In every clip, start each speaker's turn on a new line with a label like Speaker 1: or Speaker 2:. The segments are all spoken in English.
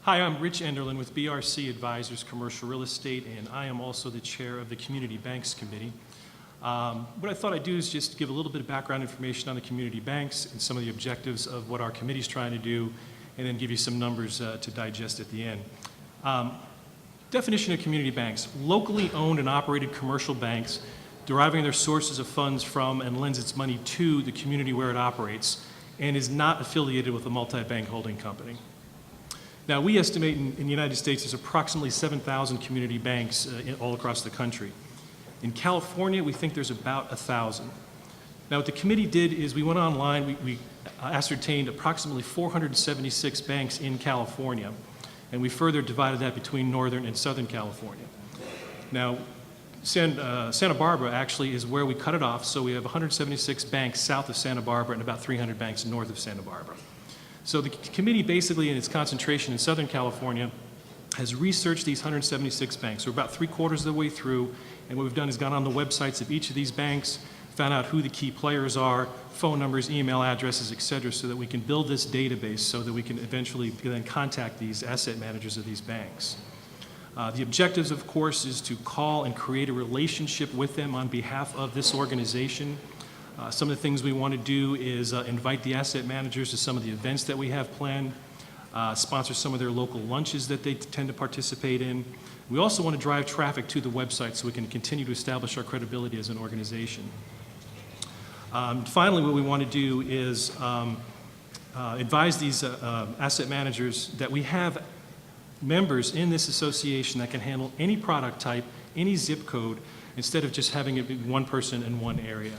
Speaker 1: Hi, I'm Rich Enderlin with BRC Advisors Commercial Real Estate, and I am also the chair of the Community Banks Committee. What I thought I'd do is just give a little bit of background information on the community banks and some of the objectives of what our committee is trying to do, and then give you some numbers to digest at the end. Definition of community banks: locally owned and operated commercial banks deriving their sources of funds from and lends its money to the community where it operates and is not affiliated with a multi-bank holding company. Now, we estimate in the United States there's approximately 7,000 community banks all across the country. In California, we think there's about 1,000. Now, what the committee did is we went online, we ascertained approximately 476 banks in California, and we further divided that between Northern and Southern California. Now, Santa Barbara actually is where we cut it off, so we have 176 banks south of Santa Barbara and about 300 banks north of Santa Barbara. So the committee basically, in its concentration in Southern California, has researched these 176 banks. We're about 3/4 of the way through, and what we've done is gone on the websites of each of these banks, found out who the key players are, phone numbers, email addresses, et cetera, so that we can build this database so that we can eventually then contact these asset managers of these banks. The objectives, of course, is to call and create a relationship with them on behalf of this organization. Some of the things we want to do is invite the asset managers to some of the events that we have planned, sponsor some of their local lunches that they tend to participate in. We also want to drive traffic to the website so we can continue to establish our credibility as an organization. Finally, what we want to do is advise these asset managers that we have members in this association that can handle any product type, any zip code, instead of just having it be one person in one area.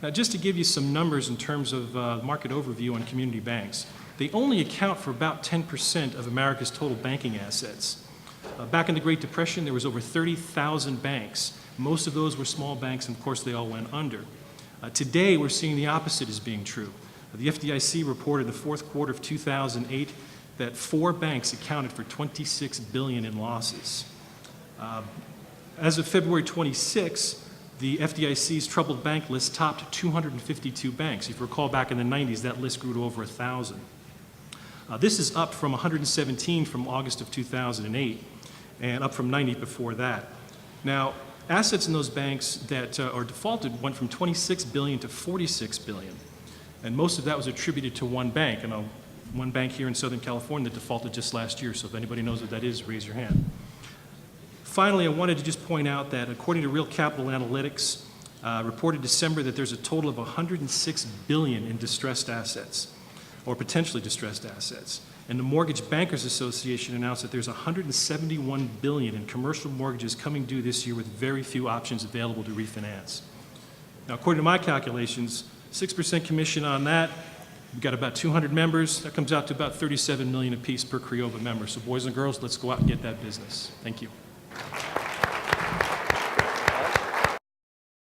Speaker 1: Now, just to give you some numbers in terms of market overview on community banks, they only account for about 10% of America's total banking assets. Back in the Great Depression, there was over 30,000 banks. Most of those were small banks, and of course, they all went under. Today, we're seeing the opposite as being true. The FDIC reported in the fourth quarter of 2008 that 4 banks accounted for $26 billion in losses. As of February 26, the FDIC's troubled bank list topped 252 banks. If you recall, back in the 90s, that list grew to over 1,000. This is up from 117 from August of 2008, and up from 90 before that. Now, assets in those banks that are defaulted went from 26 billion to 46 billion, and most of that was attributed to one bank, and one bank here in Southern California that defaulted just last year. So if anybody knows what that is, raise your hand. Finally, I wanted to just point out that according to Real Capital Analytics, reported December that there's a total of 106 billion in distressed assets, or potentially distressed assets. And the Mortgage Bankers Association announced that there's 171 billion in commercial mortgages coming due this year with very few options available to refinance. Now, according to my calculations, 6% commission on that, we've got about 200 members. That comes out to about 37 million apiece per CREOBA member. So boys and girls, let's go out and get that business. Thank you.